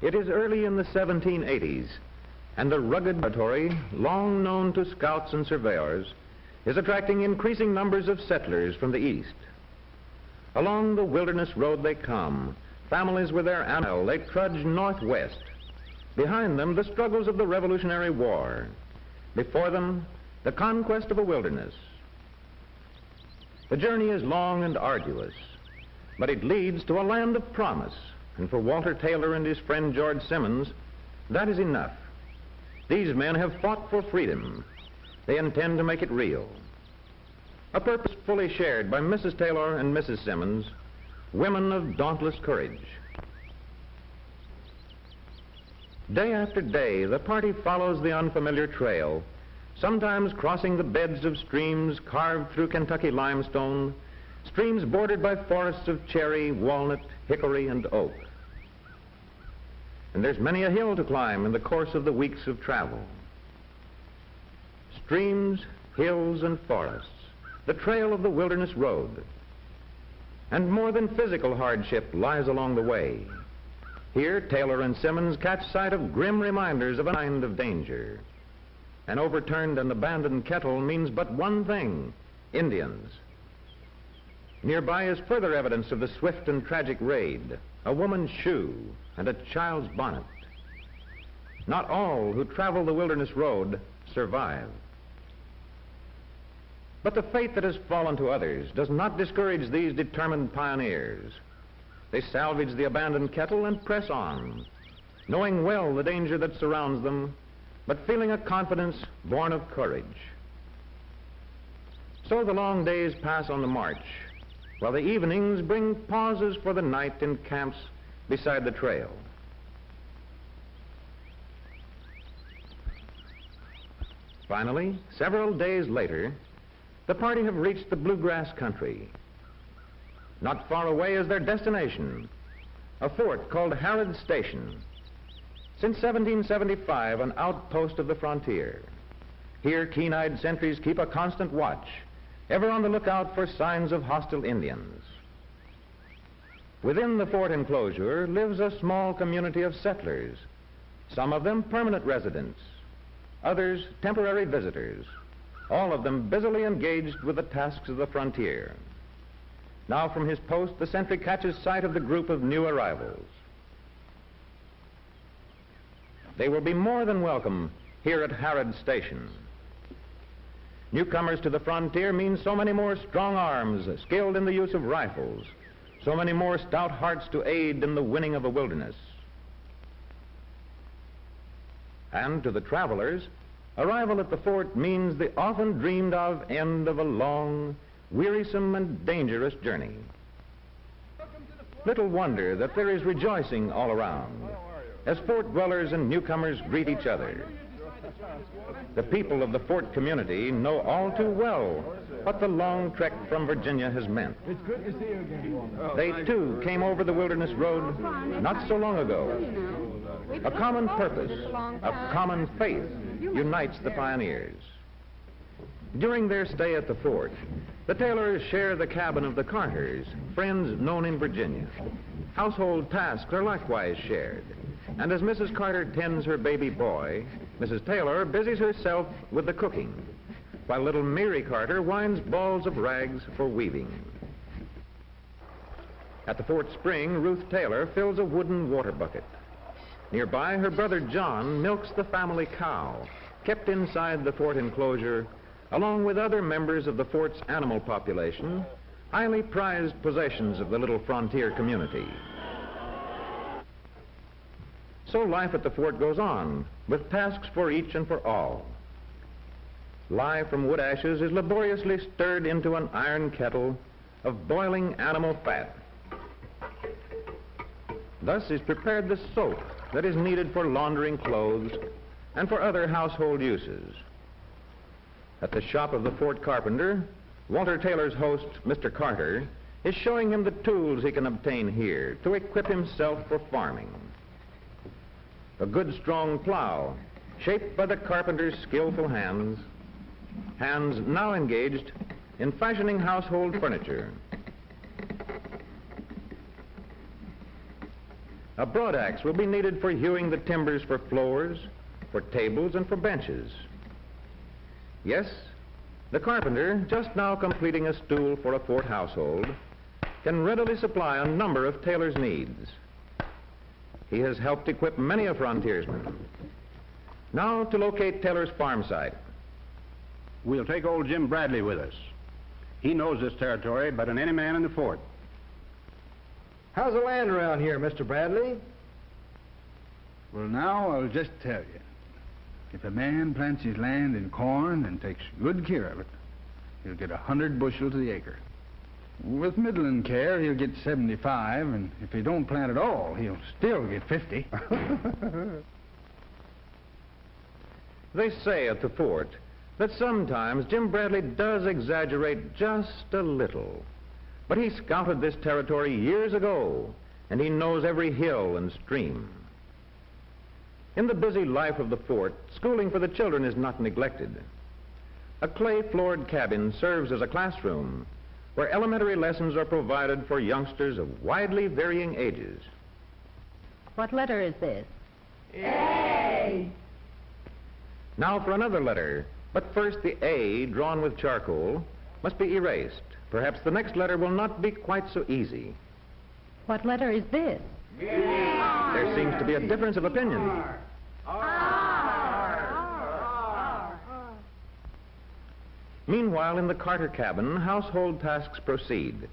It is early in the 1780s, and the rugged territory, long known to scouts and surveyors, is attracting increasing numbers of settlers from the east. Along the wilderness road they come, families with their animals, they trudge northwest. Behind them, the struggles of the Revolutionary War. Before them, the conquest of a wilderness. The journey is long and arduous, but it leads to a land of promise. And for Walter Taylor and his friend George Simmons, that is enough. These men have fought for freedom. They intend to make it real. A purpose fully shared by Mrs. Taylor and Mrs. Simmons, women of dauntless courage. Day after day, the party follows the unfamiliar trail, sometimes crossing the beds of streams carved through Kentucky limestone, streams bordered by forests of cherry, walnut, hickory, and oak. And there's many a hill to climb in the course of the weeks of travel. Streams, hills, and forests, the trail of the wilderness road. And more than physical hardship lies along the way. Here, Taylor and Simmons catch sight of grim reminders of a kind of danger. An overturned and abandoned kettle means but one thing: Indians. Nearby is further evidence of the swift and tragic raid: a woman's shoe and a child's bonnet. Not all who travel the wilderness road survive. But the fate that has fallen to others does not discourage these determined pioneers. They salvage the abandoned kettle and press on, knowing well the danger that surrounds them, but feeling a confidence born of courage. So the long days pass on the march, while the evenings bring pauses for the night in camps beside the trail. Finally, several days later, the party have reached the bluegrass country. Not far away is their destination, a fort called Harrod Station. Since 1775, an outpost of the frontier. Here, keen-eyed sentries keep a constant watch, ever on the lookout for signs of hostile Indians. Within the fort enclosure lives a small community of settlers, some of them permanent residents, others temporary visitors, all of them busily engaged with the tasks of the frontier. Now from his post, the sentry catches sight of the group of new arrivals. They will be more than welcome here at Harrod Station. Newcomers to the frontier mean so many more strong arms skilled in the use of rifles, so many more stout hearts to aid in the winning of a wilderness. And to the travelers, arrival at the fort means the often dreamed of end of a long, wearisome and dangerous journey. Little wonder that there is rejoicing all around as fort dwellers and newcomers greet each other. The people of the fort community know all too well what the long trek from Virginia has meant. It's good to see you again. They too came over the wilderness road not so long ago. A common purpose, a common faith unites the pioneers. During their stay at the fort, the Taylors share the cabin of the Carters, friends known in Virginia. Household tasks are likewise shared. And as Mrs. Carter tends her baby boy, Mrs. Taylor busies herself with the cooking, while little Mary Carter winds balls of rags for weaving. At the fort spring, Ruth Taylor fills a wooden water bucket. Nearby, her brother John milks the family cow, kept inside the fort enclosure, along with other members of the fort's animal population, highly prized possessions of the little frontier community. So life at the fort goes on, with tasks for each and for all. Lye from wood ashes is laboriously stirred into an iron kettle of boiling animal fat. Thus is prepared the soap that is needed for laundering clothes and for other household uses. At the shop of the fort carpenter, Walter Taylor's host, Mr. Carter, is showing him the tools he can obtain here to equip himself for farming. A good strong plow, shaped by the carpenter's skillful hands, hands now engaged in fashioning household furniture. A broad axe will be needed for hewing the timbers for floors, for tables, and for benches. Yes, the carpenter, just now completing a stool for a fort household, can readily supply a number of Taylor's needs. He has helped equip many a frontiersman. Now to locate Taylor's farm site. We'll take old Jim Bradley with us. He knows this territory better than any man in the fort. How's the land around here, Mr. Bradley? Well, now I'll just tell you. If a man plants his land in corn and takes good care of it, he'll get 100 bushels the acre. With middling care, he'll get 75, and if he don't plant at all, he'll still get 50. They say at the fort that sometimes Jim Bradley does exaggerate just a little. But he scouted this territory years ago, and he knows every hill and stream. In the busy life of the fort, schooling for the children is not neglected. A clay-floored cabin serves as a classroom where elementary lessons are provided for youngsters of widely varying ages. What letter is this? A. Now for another letter, but first the A, drawn with charcoal, must be erased. Perhaps the next letter will not be quite so easy. What letter is this? There seems to be a difference of opinion. Meanwhile, in the Carter cabin, household tasks proceed.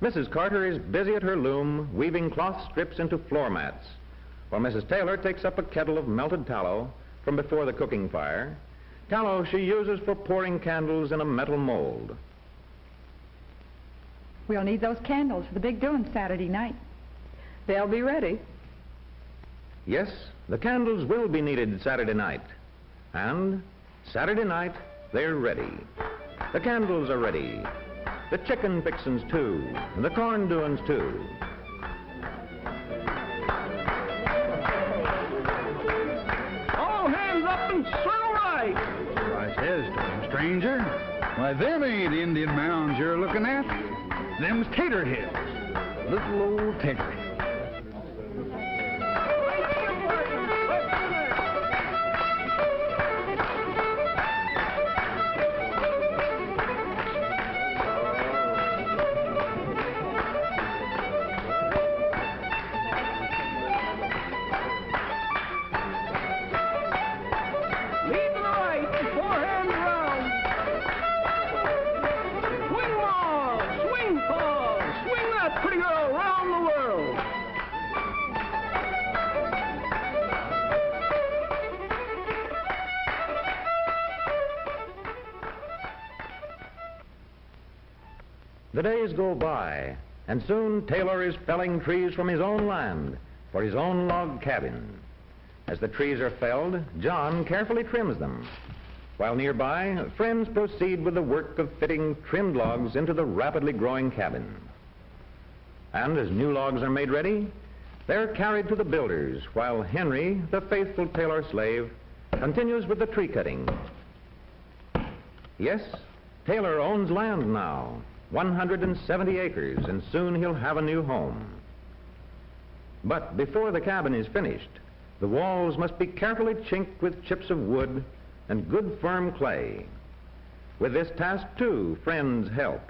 Mrs. Carter is busy at her loom, weaving cloth strips into floor mats, while Mrs. Taylor takes up a kettle of melted tallow from before the cooking fire. Tallow she uses for pouring candles in a metal mold. We'll need those candles for the big doing Saturday night. They'll be ready. Yes, the candles will be needed Saturday night. And Saturday night, they're ready. The candles are ready. The chicken fixins too, and the corn doings too. All hands up and circle right. I says to him, stranger, why, them ain't Indian mounds you're looking at. Them's Tater Hills. Little old Tater Hills. The days go by, and soon Taylor is felling trees from his own land for his own log cabin. As the trees are felled, John carefully trims them, while nearby, friends proceed with the work of fitting trimmed logs into the rapidly growing cabin. And as new logs are made ready, they're carried to the builders, while Henry, the faithful Taylor slave, continues with the tree cutting. Yes, Taylor owns land now, 170 acres, and soon he'll have a new home. But before the cabin is finished, the walls must be carefully chinked with chips of wood and good firm clay. With this task, too, friends help.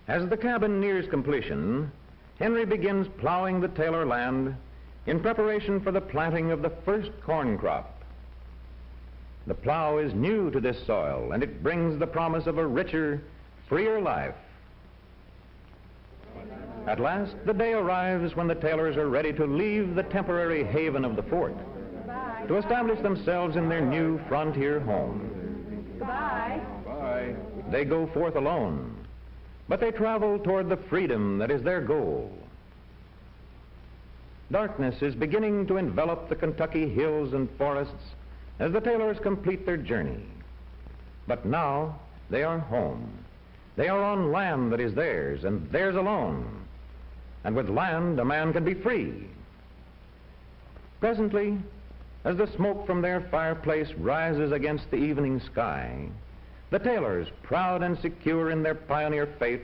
As the cabin nears completion, Henry begins plowing the Taylor land in preparation for the planting of the first corn crop. The plow is new to this soil, and it brings the promise of a richer, freer life. At last, the day arrives when the Taylors are ready to leave the temporary haven of the fort to establish themselves in their new frontier home. Goodbye. Bye. They go forth alone, but they travel toward the freedom that is their goal. Darkness is beginning to envelop the Kentucky hills and forests as the Taylors complete their journey. But now they are home. They are on land that is theirs, and theirs alone. And with land, a man can be free. Presently, as the smoke from their fireplace rises against the evening sky, the Taylors, proud and secure in their pioneer faith,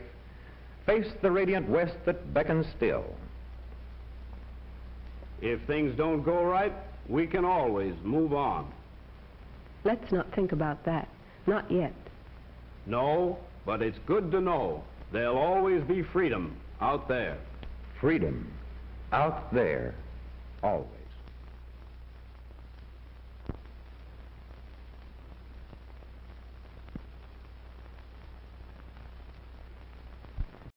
face the radiant west that beckons still. If things don't go right, we can always move on. Let's not think about that. Not yet. No, but it's good to know there'll always be freedom out there. Freedom out there, always.